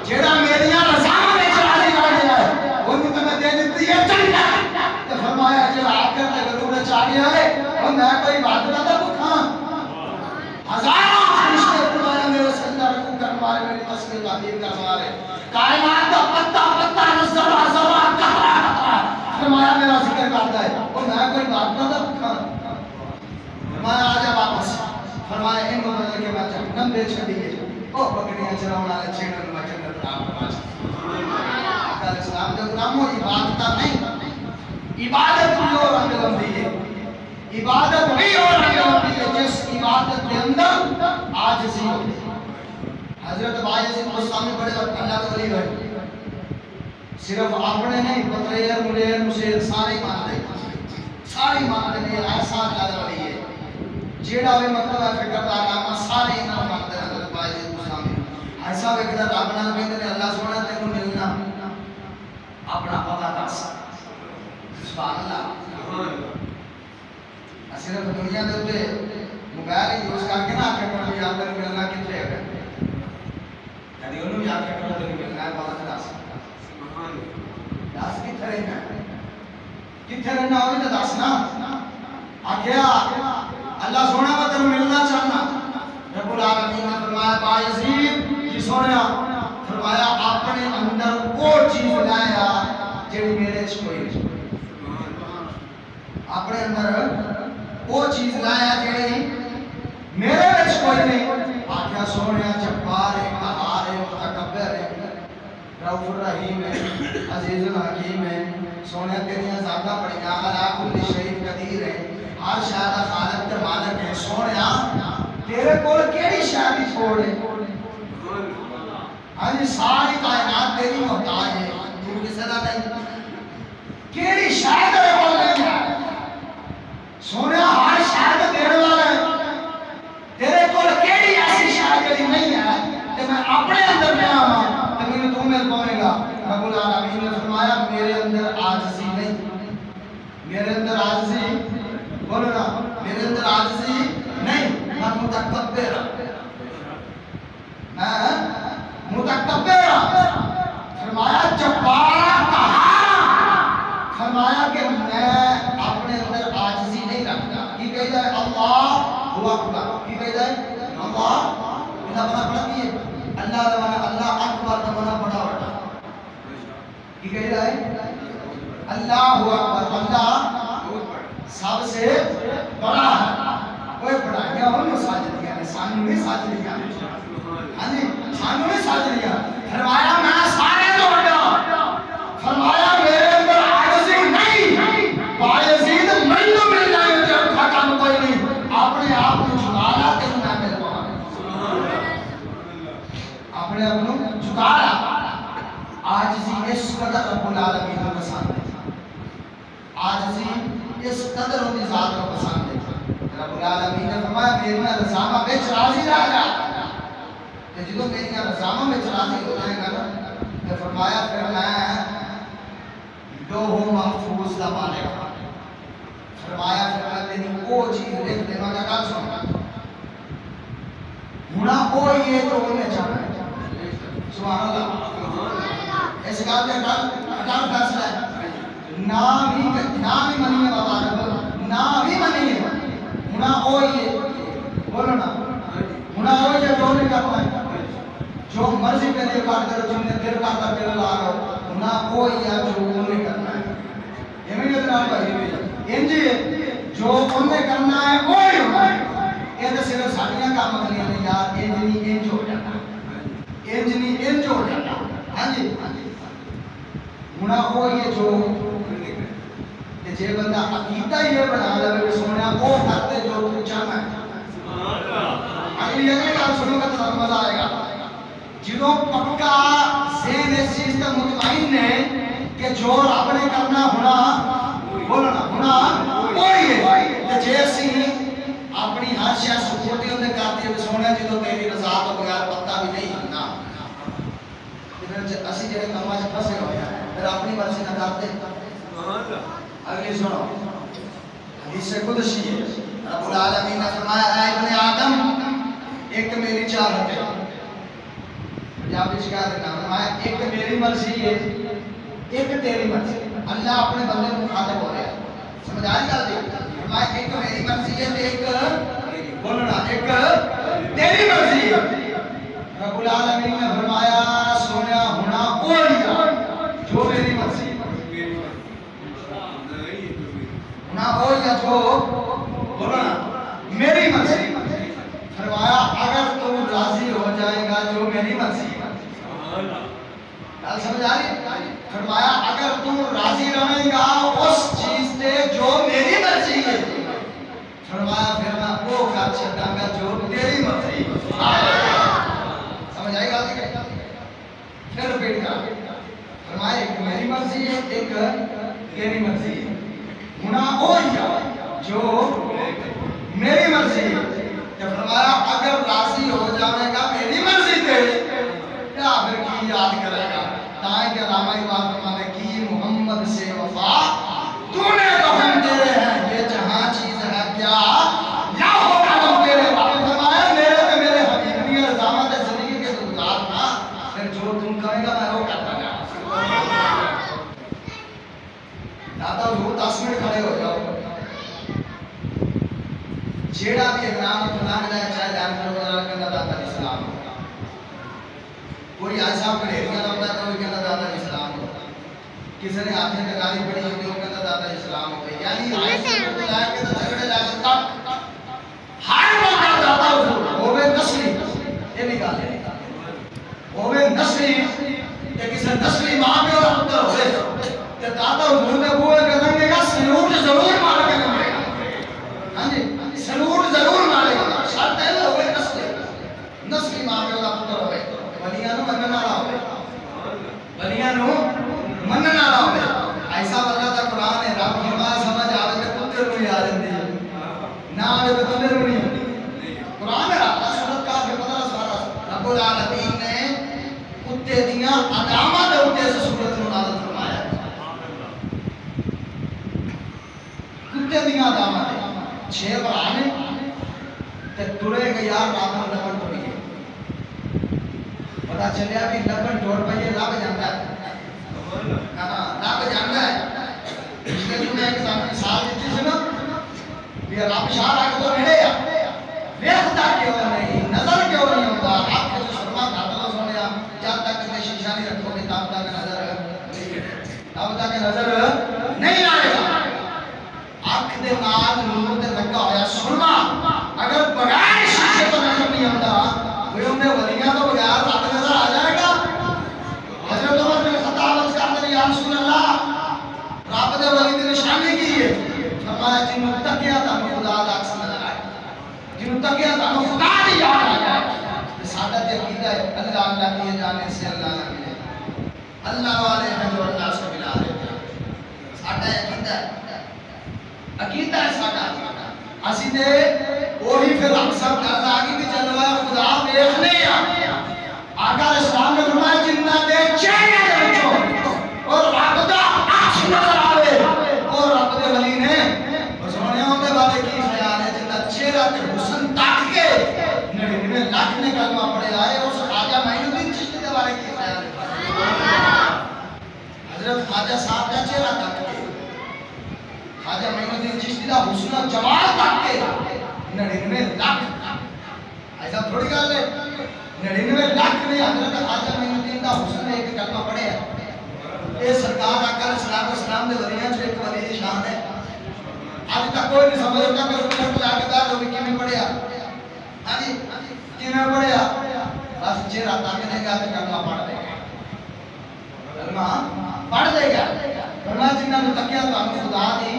جیڑا میریاں رضامہ میں راضی لانے آئے انہوں نے میں دے دیتی ہے جنت تو فرمایا جیڑا آکر نے گروہ چاہیے آئے اور میں کوئی بات نہ تھا بکھاں ہزاروں فرشتے فرمایا میرے سجدہ رکوع کرنے والے میری تسبیح تعظیم کرنے والے کائنات کا پتا پتا ذرہ ذرہ قطرہ قطرہ فرمایا میرا ذکر کرتا ہے اور میں کوئی بات نہ تھا فرمایا آجا واپس فرمایا ان کو بدل کے میں جہنم دے چھڑی ہے او بکریاں چراؤنا لے چھیڑن میں جنت رام نماز آقا علیہ السلام جو غلاموں عبادتہ نہیں عبادت بھی اور رنگ لمبی ہے عبادت بھی اور رنگ لمبی ہے جس عبادت کے اندر عاجزی ہوتی ہے۔ حضرت باعزید مستعمی بڑے وقت اللہ تو علی گئے صرف اپنے نہیں پتریر ملیر مسیر سارے مان دے ساری مان دے ایسا اللہ علی ہے جیڑا بھی مطلب ہے فکر دا علامہ سارے انہوں مان دے حضرت باعزید مستعمی ایسا وقت رب نال کہندے نے اللہ سونا تینوں ملنا اپنا پتہ دس سبحان اللہ صرف دنیا دے اوتے موبائل یوز کر کے نہ آکھے کوئی یاد نہیں ملنا کتنے ہے یعنی انہوں یاد کرنا تو نہیں ملنا ہے بات دس دس کتنے رہنا کتنے رہنا ہوگی تو دس نا آگیا اللہ سونا میں تم ملنا چاہنا رب العالمین نے فرمایا باعزید جی سونا فرمایا اپنے اندر وہ چیز لایا جیڑی میرے کوئی نہیں اپنے اندر وہ چیز لایا جیڑی میرے کوئی نہیں آگیا سونا جبار ہے قہار ہے متکبر ہے رؤوف الرحیم ہے عزیز الحکیم ہے سونے تیریاں ذاتاں پڑیاں علی کل شیء قدیر ہے ہر شے دا خالق تے مالک ہے سونیا تیرے کول کیڑی شے دی چھوڑ ہے ہاں جی ساری کائنات تیری محتاج ہے تو کسے دا نہیں کیڑی شے تیرے کول نہیں ہے سونیا ہر شے دا دینے والا ہے تیرے کول کیڑی ایسی شے جڑی نہیں ہے تے میں اپنے اندر میں آواں تے مینوں تو مل پاوے گا رب العالمین نے فرمایا میرے اندر عاجزی نہیں میرے اندر عاجزی بولو نا میرے اندر عاجزی نہیں میں متکبر میں متکبر فرمایا جبار قہار فرمایا کہ میں اپنے اندر عاجزی نہیں رکھتا کی کہتا ہے اللہ ہوا اکبر کی کہتا ہے اللہ بنا بڑا کی ہے اللہ روانا اللہ اکبر روانا بڑا بڑا کی کہتا ہے اللہ ہوا اکبر اللہ سب سے بڑا ہے کوئی بڑا کیا ہو نہیں ساجد کیا سانو نہیں ساجد کیا ہاں جی سانو نہیں ساجد کیا فرمایا میں سارے تو بڑا فرمایا میرے اندر عاجزی نہیں باعزید مینوں مل جائے جب کام کوئی نہیں اپنے آپ کو جھکانا تے میں مل پاواں اپنے آپ کو جھکانا عاجزی اس قدر رب العالمین کو پسند ہے عاجزی اس قدر ان کی ذات کو پسند ہے رب العالمین نے فرمایا میرے رضامہ وچ راضی رہ جا تے جدوں میری رضامہ وچ راضی ہو جائے گا نا تے فرمایا پھر میں لوح محفوظ دا مالک ہوں فرمایا پھر میں تیری وہ چیز لکھ دیواں گا گل سن ہونا وہ یہ تو انہیں چاہنا ہے سبحان اللہ اس گل تے اٹل فیصلہ ہے نا بھی منی ہے بابا رب نا بھی منی ہے ہونا وہی ہے بولو نا ہونا وہی ہے جو نہیں کرنا ہے جو مرضی کے لیے کر کرو جو نے دل کرتا پھر لا رہا ہونا وہی ہے جو انہیں کرنا ہے یہ میں یہ نام بھائی انجی جو انہیں کرنا ہے وہی ہونا ہے یہ تو صرف ساڑیاں کا مطلب نہیں یار انجنی انج ہو جاتا انجنی انج ہو جاتا ہاں جی ہونا وہی ہے جو جے بندہ عقیدہ یہ بنا لے کہ سونا وہ کرتے جو تو چاہنا ہے اگلی گل سنو گا تو مزہ آئے گا جدوں پکا ذہن اس چیز کا مطمئن ہے کہ جو رب نے کرنا ہونا بولنا ہونا وہی ہے تے جے اسی اپنی ہر شے سپورٹ اندے کرتے ہیں سونا جدوں تیری رضا تو بغیر پتہ بھی نہیں ہندا پھر اسی جڑے کماں وچ پھسے ہوئے ہیں پھر اپنی مرضی نہ کرتے سبحان اللہ اگلی سنو حدیث قدسی ہے رب العالمین نے فرمایا اے ابن آدم ایک میری چاہت ہے یا بھی کہا دینا فرمایا ایک میری مرضی ہے ایک تیری مرضی اللہ اپنے بندے کو مخاطب ہو رہا ہے سمجھ آ رہی گل فرمایا ایک میری مرضی ہے تے ایک بولنا ایک تیری مرضی ہے رب العالمین نے فرمایا سونیا ہونا وہی جو میری مرضی نا وہ یا جو بولا میری مرضی فرمایا اگر تم راضی ہو جائے گا جو میری مرضی ہے گل سمجھ آ رہی فرمایا اگر تم راضی رہے گا اس چیز سے جو میری مرضی ہے فرمایا پھر میں وہ کر چھڈاں گا جو تیری مرضی سمجھ آئی گل پھر رپیٹ کر فرمایا ایک میری مرضی ہے ایک تیری مرضی ہے ہونا وہی جو میری مرضی ہے کہ فرمایا اگر راضی ہو جائے گا میری مرضی تے کیا پھر کی یاد کرے گا تائیں کہ علامہ اقبال فرماتے کی محمد سے وفا تو نے تو ہم تیرے ہیں یہ جہاں چیز ہے کیا یا ہوگا ہم تیرے فرمایا میرے تے میرے حبیب کی رضامت زندگی کے گزارنا پھر جو تم کرے گا میں وہ کرتا گا دادا حضور 10 منٹ کھڑے ہو جاؤ جیڑا بھی احترام فلان دا چاہے جان کرو وغیرہ کہنا دادا اسلام ہوگا کوئی ایسا پڑھیریاں ہوتا ہے تو وہ کہنا دادا اسلام ہوگا کسی نے آنکھیں تکاری پڑھی ہوتی وہ کہنا دادا اسلام ہوگا یعنی ایسے کو لائے کہ تو جھگڑے جا سکتا ہر موقع دادا حضور ہوئے نسلی یہ بھی گال ہے ہوئے نسلی کہ کسی نسلی ماں پہ اور پتر ہوئے کہ دادا حضور نے بوئے کہ رنگے گا سنوٹ ضرور مار کے لگے گا صاحب کے بندے نہیں قرآن ہے سورت کا پھر پتہ سارا رب العالمین نے کتے دیاں علامات دے اوتے اس سورت نو نازل فرمایا کتے دیاں علامات 6 بھرا نے تے ٹرے گئے یار رات نو لبن ٹوٹ گئے پتہ چلیا بھی لبن ٹوٹ پئے لب جاندا ہے ہاں لب جاندا ہے اس نے تمہیں ایک مثال دیتی سی نا بھی رب شاہ آ کے تو نیڑے آ ویکھدا کیوں نہیں نظر کیوں نہیں ہوندا آپ کے جو سرما کھاتا سونیا جب تک کہ شیشہ نہیں رکھو گے تب تک نظر نہیں آئے گا آنکھ دے نال نور تے لگا ہویا سرما اگر بغیر شیشے تو نظر نہیں آتا کوئی انہیں ولیاں تو بغیر رب نظر آ جائے گا حضرت عمر بن خطاب عرض کرتے ہیں یا رسول اللہ رب دے ولی دی نشانی کی ہے فرمایا جنوں تکیا تانوں خدا دا عکس نظر آئے جنوں تکیا تانوں خدا دی یاد آ جائے سادہ تے عقیدہ ہے اللہ اللہ کیے جانے سے اللہ نہ ملے اللہ والے ہیں جو اللہ سے ملا دیتے ہیں سادہ عقیدہ ہے سادہ اسی تے وہی پھر ہم سب کرنا آگے بھی چل رہا ہے خدا دیکھنے آقا علیہ السلام نے فرمایا جنہ دے چہرے دے وچوں اور رب دا عکس نظر آوے اور رب دے ولی نے سونے ہوندے والے کی خیال ہے جنہ چہرہ تے حسن تک کے 99 لاکھ نے کلمہ پڑھے آئے اس خواجہ معین الدین چشتی دے والے کی خیال ہے حضرت خواجہ صاحب کا چہرہ تک کے خواجہ معین الدین چشتی دا حسن و جمال تک کے 99 لاکھ ایسا تھوڑی گل ہے 99 لاکھ نے حضرت خواجہ معین الدین دا حسن ایک کلمہ پڑھے ہے یہ سرکار آقا علیہ السلام دے ولیاں جو ایک ولی دی شان ہے آج تک کوئی نہیں سمجھ سکتا کہ رسول اللہ کے دار جو بھی کیوں پڑھیا ہاں جی کیوں پڑھیا بس چہرہ تاکنے گا تو کلمہ پڑھ دے گا کلمہ پڑھ دے گا فرمایا جنہاں نے تکیا تو ہم خدا دی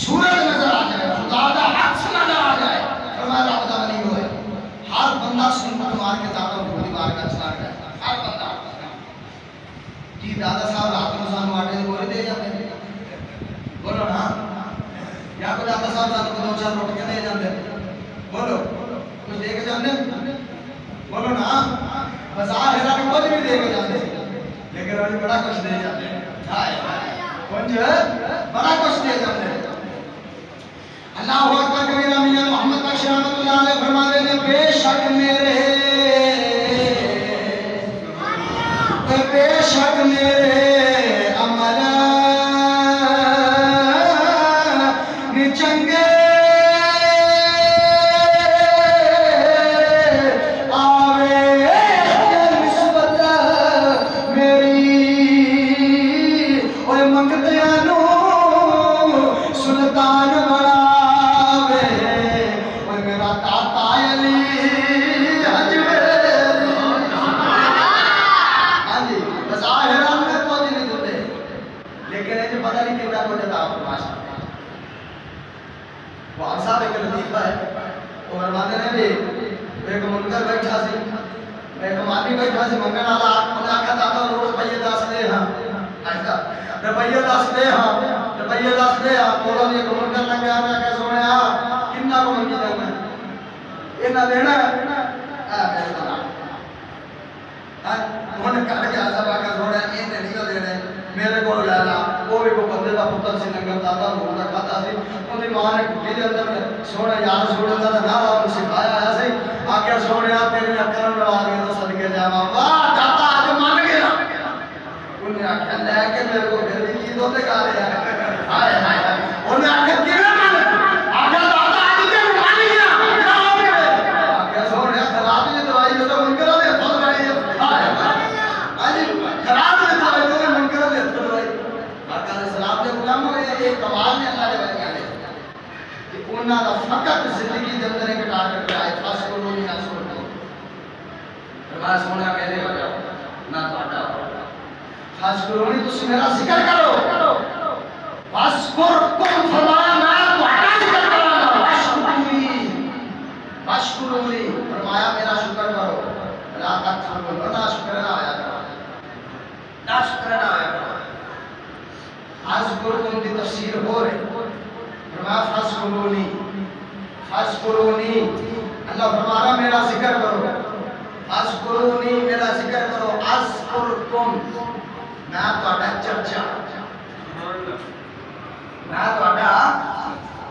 صورت نظر آ جائے خدا دا عکس نظر آ جائے فرمایا رب دا ولی ہوئے ہر بندہ سنت مار کے دادا کو دیوار کا چلا گیا ہر بندہ جی دادا صاحب رات کو سانو آٹے دی گولی دے جاتے ہیں بولو نا یا کوئی دادا صاحب سانو کو 2-4 روٹیاں دے جاتے ہیں بولو کچھ دے کے جاتے ہیں بولو نا بظاہر ہے کچھ بھی دے کے جاتے ہیں لیکن وہ بڑا کچھ دے جاتے ہیں کچھ بڑا کچھ دے جاتے ہیں اللہ اکبر کبیرہ میاں محمد بخش رحمۃ اللہ علیہ فرماتے ہیں بے شک میرے عمل چنگے آوے نسبت میری اور منگتیاں نو سلطان بناوے اور میرا داتا علی وہاں صاحب ایک لطیفہ ہے وہ فرماتے ہیں بھی ایک منکر بیٹھا سی ایک مانی بیٹھا سی منگن والا انہیں آکھا دادا روپیے 10 دے ہاں ایسا روپیے 10 دے ہاں بولا نہیں ایک منکر لگا میں آکھا سونے کتنا کو منگی دینا ہے اتنا دینا ہے میرے کو انہوں نے کہا کہ آزا باقا سونے یہ نہیں ہو دینے میرے کو لالا وہ بھی کو بندے دا پتر سی لنگر دادا روڑا کھاتا سی انہی ماں نے کٹی دے اندر سونے یار سوڑا دا نارا انہوں سکھایا آیا سی آکھا سونے تیرے اکرم نواز گئے تو صدقے جاما واہ دادا آج مان گیا انہیں آکھا لے کے میرے کو پھر بھی کی دوتے کھا رہے ہیں انہیں آکھا کیویں مان آکھا دادا آج تیرے مان گیا آکھا سونے خراب یہ دوائی جو تو منکرہ دے خود رہی ہے خراب دے دوائی جو تو منکرہ دے خود رہی آقا علیہ السلام دے غلام ہوئے ایک کمال نے اللہ نے بنیا لے کہ انہاں دا فقط زندگی دے اندر ایک ٹارگٹ آئے خاص کو نہیں نہ سوڑ دو فرمایا سونا میرے ہو جاؤ نہ تہاڈا خاص کو نہیں تسی میرا ذکر کرو واسکر کم فرمایا میں تہاڈا ذکر کراں واشکرونی فرمایا میرا شکر کرو لا تکفرون نا شکر نہ آیا کرو نا شکر نہ آیا کرو آج قرآن کی تفسیر ہو رہے فرمایا فاسکرونی فاذکرونی، اللہ فرما رہا میرا ذکر کرو، فاذکرونی میرا ذکر کرو، اذکرکم میں تہاڈا چرچا، میں تہاڈا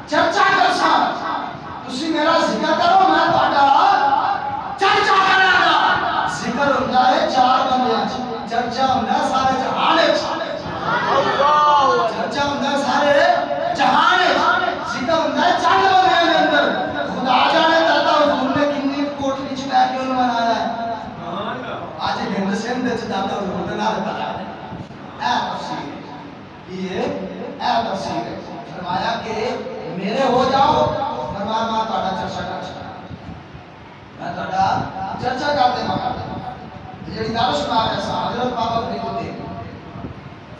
چرچا کرساں، تسی میرا ذکر کرو میں تہاڈا چرچا کراں گا۔ ذکر ہوندا ہے چار بندیاں وچ، چرچا ہوندا ہے سارے جہان وچ، چرچا ہوندا ہے سارے جہان وچ، ذکر ہوندا ہے چند بندیاں دے اندر۔ خدا جانے داتا حضور نے کتنی کوٹھی وچ بیٹھ کے انہوں منایا ہے، اج ہند سندھ وچ داتا حضور دے نال پڑھا ہے۔ اے تفسیر یہ اے تفسیر ہے، فرمایا کہ میرے ہو جاؤ، فرمایا میں تہاڈا چرچا کر سکتا، میں تہاڈا چرچا کر دے مگر جڑی گل سنا رہا سا حضرت بابا فرید الدین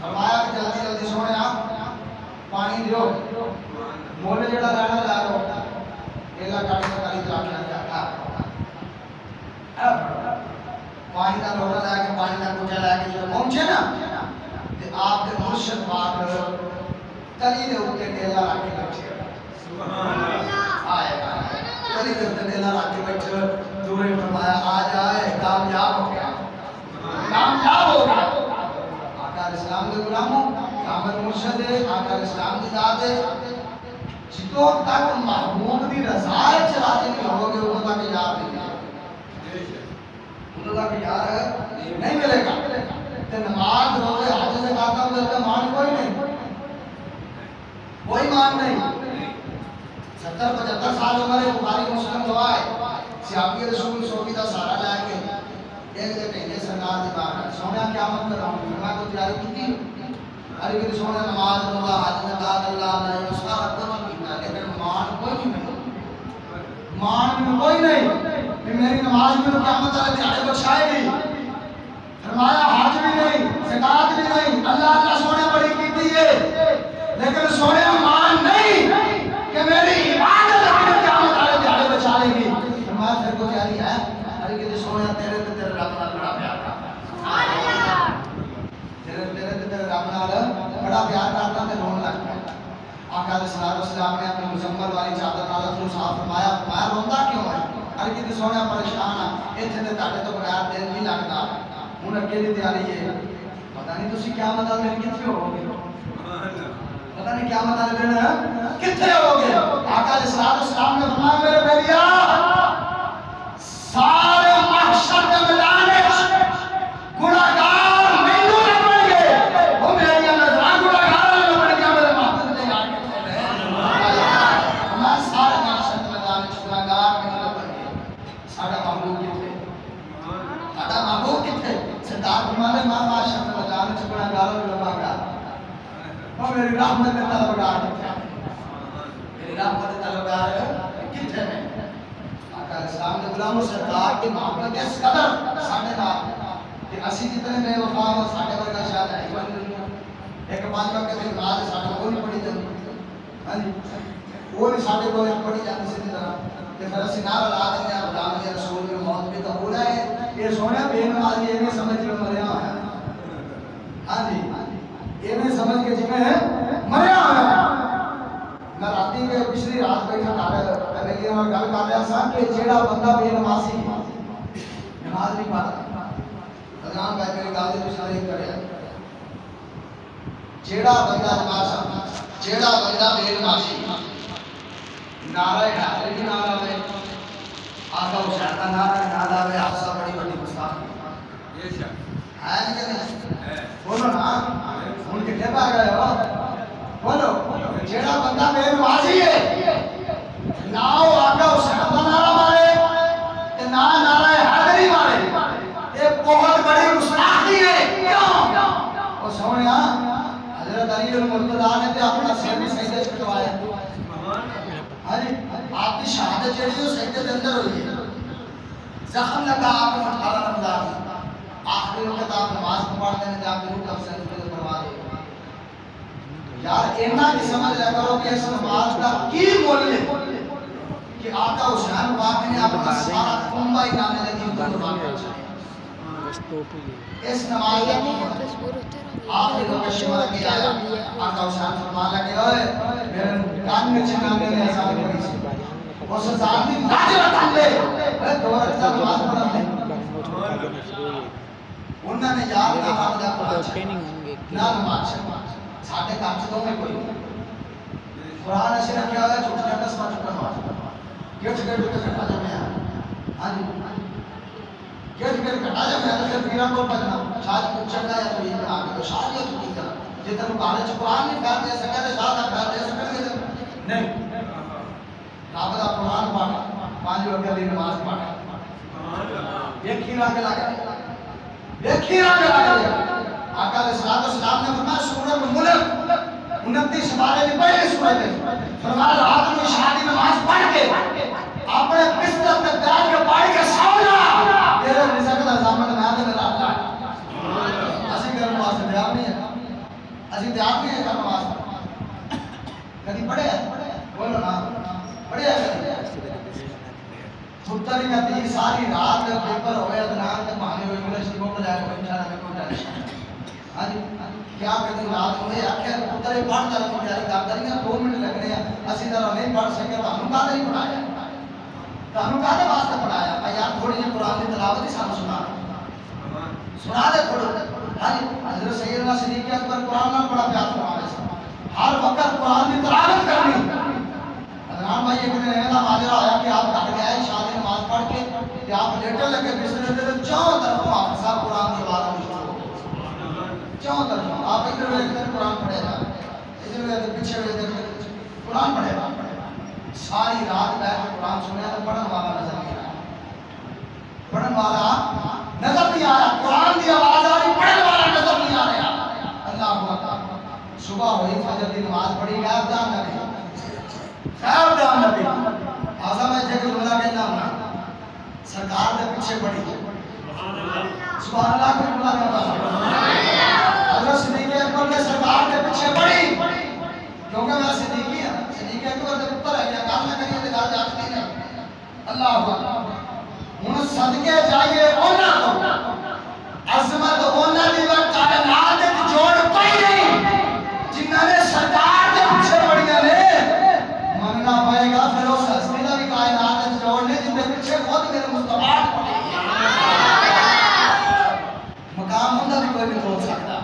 فرمایا کہ جلدی جلدی سونیا پانی دیو، مول جڑا رہنا لا لو، ایلا گاڑی تے کاری تے رکھ کھا پانی دا لوٹا لے کے پانی دا کوٹا لے کے جب پہنچے نا تے آپ دے مرشد پاک تلی دے اوپر ڈیلا رکھ کے بیٹھے، سبحان اللہ، آئے تلی دے اوپر ڈیلا رکھ کے بیٹھے، دورے فرمایا آ جائے کامیاب ہو گیا، کامیاب ہو گیا۔ آقا علیہ السلام دے غلاموں، کامل مرشد ہے، آقا علیہ السلام دی ذات ہے، جتوں تک محبوب دی رضا وچ راضی نہیں ہوگے انہوں تک یار نہیں ملے گا، انہوں تک یار نہیں ملے گا۔ تے نماز روزے حج زکات کا مان کوئی نہیں، کوئی مان نہیں۔ 70-75 سال عمر ہے، بخاری مسلم گواہ ہے، صحابی رسول صوفی دا سارا لے کے ایک دے کہندے سرکار دی بارگاہ سونے قیامت کر رہا ہوں، میں کو تیاری کی ہر کہ سونے نماز روزہ حج زکات اللہ نے سارا کچھ کیتا، لیکن مان کوئی نہیں، مان میں کوئی نہیں کہ میری نماز میں قیامت والے دن بخشائے گی، فرمایا حج بھی نہیں زکات بھی نہیں، اللہ سونے بڑی کیتی ہے، لیکن سونے مان نہیں کہ میری عبادت قیامت والے دن بچا لے گی۔ فرمایا پھر کو تیاری ہے، ہر کہ سونے تیرے تے تیرے رب نال بڑا پیار کرتا، سبحان اللہ، تیرے تے تیرے رب نال بڑا پیار کرتا تے رون لگتا ہے۔ آقا علیہ السلام نے اپنی مزمل والی چادر نال اپنوں صاف فرمایا، فرمایا روندا کیوں ہے؟ ہر کہ سونے پریشان ہے، ایتھے تے تاڈے تو بغیر دل نہیں لگدا، ہن اگے دی تیاری ہے، پتہ نہیں تسی قیامت والے دن کتھے ہووگے، پتہ نہیں قیامت والے دن کتھے ہووگے۔ آقا علیہ السلام نے فرمایا میرے بیلیا سارے محشر کے میدان وچ گناہگار مینوں لبن گے، او میری نظراں گناہگار لبن گے میرے محبوب دے یار کتھے ہیں، میں سارے محشر کے میدان وچ گناہگار مینوں لبن گے، ساڈا محبوب کتھے، ساڈا محبوب کتھے؟ سرکار فرماندے میں محشر کے میدان وچ گناہگار لباں گا، او میری رحمت دے طلبگار کتھے، میری رحمت دے طلبگار کتھے ہیں؟ اسلام کے غلاموں سرکار کی محبت اس قدر ساڑھے نال کہ اسی جتنے بے وفا ہو ساڑھے ورگا شاید ہے ایمان نہیں، ایک پانچ وقت کے نماز ساڑھے کو نہیں پڑھی جاتی، ہاں جی وہ نہیں ساڑھے کو پڑھی جاتی سی طرح کہ پھر اسی نال لا دیں گے غلام کے رسول میں موت بھی قبول ہے، یہ سونے بے نمازی یہ نہیں سمجھ کے مریا ہوا ہے، ہاں جی یہ نہیں سمجھ کے جی میں مریا ہوا ہے۔ میں راتی کے پچھلی رات بیٹھا کر اور گل کر رہا سا کہ جیڑا بندہ بے نمازی نماز نہیں پڑھتا، حضرات بھائی میری گل دے پچھلا نہیں کرے، جیڑا بندہ نماز جیڑا بندہ بے نمازی نعرہ حیدر بھی نہ لاوے، آقا حسین کا نعرہ نہ لاوے، حادثہ بڑی بڑی گستاخی ہے کہ نہیں؟ بولو نا ان کے لیے پا گئے ہو، بولو جیڑا بندہ بے نمازی ہے نہ وہ آقا حسین کا نعرہ مارے تے نہ نعرہ حیدری مارے، یہ بہت بڑی گستاخی ہے۔ کیوں؟ وہ سونیا حضرت علی المرتضیٰ نے تے اپنا سر بھی سجدے وچ کٹوایا، ہاں جی آپ کی شہادت جڑی وہ سجدے دے اندر ہوئی ہے، زخم لگا آپ کو 18 رمضان آخری وقت آپ نماز پڑھتے ہیں تے آپ ضرور کب سے کروا دے یار، اینا کی سمجھ لے کرو کہ اس نماز کا کی مول ہے کہ آقا حسین پاک نے اپنا سارا کنبہ ہی نامے لگی قربان کر اس نماز کا آخری وقت شمار کیا آقا حسین فرمان لگے ہوئے میرے کان میں چنانے نے ایسا کری سی، اس ذات دی لاجواب حملے دو رکعت نماز پڑھنے انہوں نے یاد نہ آتا قرآن نہ نماز ساڑھے کام سے دو میں کوئی قرآن ایسے نہ کیا ہے چھوٹے جاتا سمجھ چکا نماز گیٹ گیٹ کے کٹا جا میں ہاں جی گیٹ گیٹ کٹا جا میں پھر پیران کو پڑھنا شاید کچھ چنگا یا تو یہ میں آگے تو شاید یہ تو کی کرا جیتا نو کالج قرآن نہیں پھیل دے سکے تو شاید پھیل دے سکے نہیں رابطہ قرآن پڑھا 5 وقت کی نماز پڑھا یہ کھیرا کے لگا دیکھیے آقا علیہ السلام نے فرمایا سورۃ الملک 29 بارے کی پہلی سورت ہے فرمایا رات میں شادی نماز پڑھ کے اپنے بستر پہ بیٹھ کے پڑھ کے سو جا تیرے رزق کا ضامن میں دے میرا اللہ اسی کرن واسطے تیار نہیں ہے اسی تیار نہیں ہے کرن واسطے کبھی پڑھے بولو نا پڑھے پتر کا تی ساری رات پیپر ہوئے ادنان تک مانے ہوئے انگلش کی بوک جائے کوئی انشاءاللہ میں کوئی ٹینشن ہاں جی کیا کہتے ہیں رات میں آخر پتر ہی پڑھ جانا کی تیاری کرتا نہیں ہے 2 منٹ لگنے ہیں اسی طرح نہیں پڑھ سکے تو ہم کہاں نہیں پڑھایا تو ہم کہاں واسطے پڑھایا یار تھوڑی جی قرآن کی تلاوت ہی سانو سنا دے تھوڑا ہاں جی حضرت سیدنا صدیق اکبر قرآن نہ پڑھا پیار فرمانے ہر وقت قرآن کی تلاوت کرنی حضران بھائی ایک دن ایسا ماجرہ آیا کہ آپ گھر گئے شادی نماز پڑھ کے کہ آپ لیٹر لگے بستر دے تو چاہوں طرف آپ صاحب قرآن کی آواز مجھے چاہوں طرف آپ ادھر میں ایک دن قرآن پڑھے گا ادھر میں پیچھے ہوئے دن قرآن پڑھے گا ساری رات بیٹھ کے قرآن سنیا تو پڑھن والا نظر نہیں آیا پڑھن والا نظر نہیں آیا قرآن کی آواز آ رہی پڑھن والا نظر نہیں آ رہا اللہ اکبر صبح ہوئی فجر کی نماز پڑھی غائب جان نبی خیر دام نبی آزا میں جگہ جملہ کہنا ہوں سرکار دے پیچھے پڑی سبحان اللہ کو جملہ کہنا حضرت صدیق اکبر نے سرکار دے پیچھے پڑی کیونکہ میں صدیقی ہے صدیق اکبر دے پتر ہے کیا کام نہ کریے تو گھر جاتی نہیں اللہ اکبر ہن صدقے جائیے اونا تو عظمت اونا دی وقت کائنات ایک جوڑ پئی نہیں جنہاں نے سرکار دے پیچھے پڑیاں نے مننا پائے گا پھر اس ہستی کا بھی کائنات ہے جوڑنے جن کے پیچھے خود میرے مصطفیٰ مقام ہونا بھی کوئی نہیں توڑ سکتا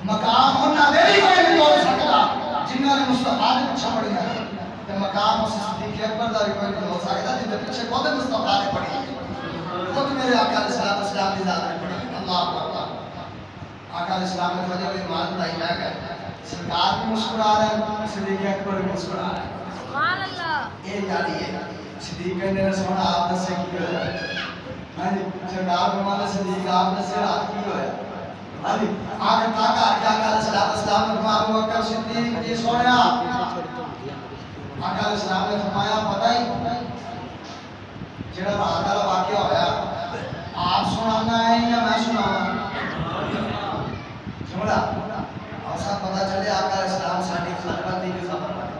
مقام ہونا بھی کوئی نہیں توڑ سکتا جنہوں نے مصطفیٰ نے پیچھے پڑی ہے کہ مقام اس صدیق اکبر کا بھی کوئی نہیں توڑ سکتا جن کے پیچھے خود مصطفیٰ نے پڑی ہے خود میرے آقا علیہ السلام کی ذات نے پڑی اللہ اکبر آقا علیہ السلام نے فجر کی نماز پڑھائی میں گئے سرکار بھی مسکرا رہے ہیں صدیق اکبر بھی مسکرا رہے ہیں سبحان اللہ اے یاری ہے صدیق نے سونا آپ نے سے کی ہویا ہاں جی سرکار فرماتا صدیق آپ نے سے رات کی ہویا ہاں جی آگے تاکہ آقا علیہ السلام نے فرمایا ابو بکر صدیق جی سویا آقا علیہ السلام نے فرمایا پتہ ہی جڑا رات والا واقعہ ہویا آپ سنانا ہے یا میں سناواں سمجھا اور سب پتہ چلے آقا علیہ السلام ساڈی خلوت دی خبر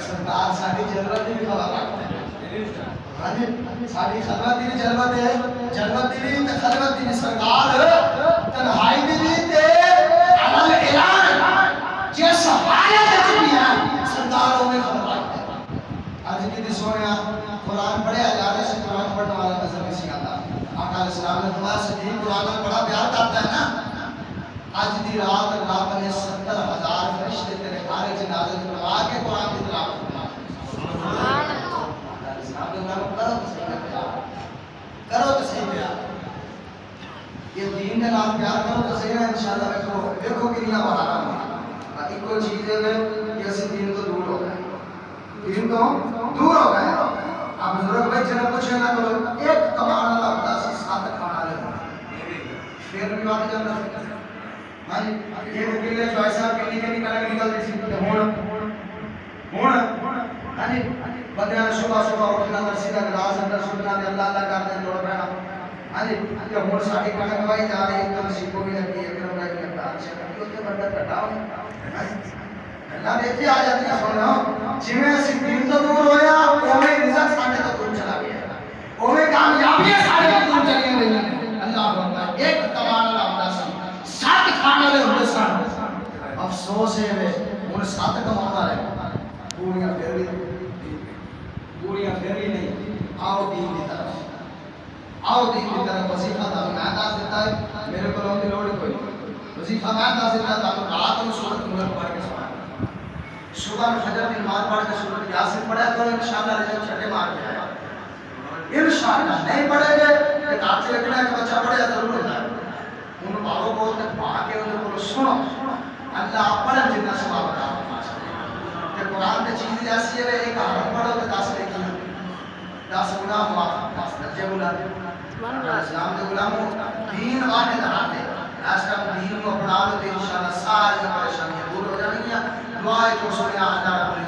سرکار ساڈی جلوت دی خبر رکھتے ہیں ہاں جی ساڈی خلوت دی جلوت ہے جلوت دی تے خلوت دی سرکار تنہائی دی تے عمل اعلان جس حالت وچ بھی ہے سرکار اوے خبر رکھتے ہیں اج کی سونیا قرآن پڑھیا جا رہا ہے قرآن پڑھنے والا نظر نہیں سی آتا آقا علیہ السلام نے فرمایا صدیق قرآن میں بڑا پیار کرتا ہے نا آج دی رات رب نے 70,000 فرشتے تیرے گھر وچ نازل فرما کے قرآن کی تلاوت سبحان اللہ کرو تو صحیح پیار یہ دین کے نال پیار کرو تو صحیح ہے انشاءاللہ دیکھو کتنا بہارا ہے ایک کوئی چیز ہے کہ اسی دین تو دور ہو گئے دین تو دور ہو گئے آپ بزرگ بھائی جنہیں پوچھے نہ کرو ایک کمان اللہ خدا سے ساتھ کھانا لے پھر بھی بات جانا ہاں جی یہ وکیلے جو ایسا کلی کے نکل دیسی ہون ہاں جی بندیاں نے صبح اٹھنا درسی کا گلاس اندر سٹنا تے اللہ اللہ کرتے ہیں توڑ پینا ہاں جی کہ ہون ساڈی کنک وائی جا رہی ہے کم سیکو بھی لگی ہے کرم رہی ہے اچھا کہ اس کے بندہ کٹاؤ اللہ دیکھے آ جاتی ہے سنو جویں اسی دین تو دور ہویا اوویں رزق ساڈے تو دور چلا گیا اوویں کامیابی ساڈے تو دور چلی گئی اللہ اکبر ایک کمان اللہ ہوندا سی سات کھانے والے ہوندے سن افسوس ہے ہن سات کماون والے پوریاں پھر بھی گوڑیاں پھیری نہیں. آؤ دین کی طرف، آؤ دین کی طرف. وظیفہ تھا میں دس دیتا ہے، میرے کو لوگ لوڑ کوئی وظیفہ میں دس دیتا تھا تو رات میں سورت نور پڑھ کے سوائے، صبح میں فجر کی نماز پڑھ کے سورت یاسین پڑھا تو انشاءاللہ رجب چھٹے مار کے آیا. انشاءاللہ نہیں پڑھے گے کہ کاچے رکھنا ہے کہ بچہ پڑھے ضرور ہوتا ہے. ان باروں کو پا کے انہیں کو سنو اللہ پڑھن جتنا سوا بتا کہ قرآن کی چیز ایسی ہے ایک حرف پڑھو تو 10 لکھی 10 گناہ معاف 10 درجے گناہ اسلام کے غلاموں دین واحد ہاتھ ہے. آج کا دین کو اپنا لو تو انشاءاللہ ساری پریشانیاں دور ہو جائیں گی. دعائیں کو سنیا اللہ رب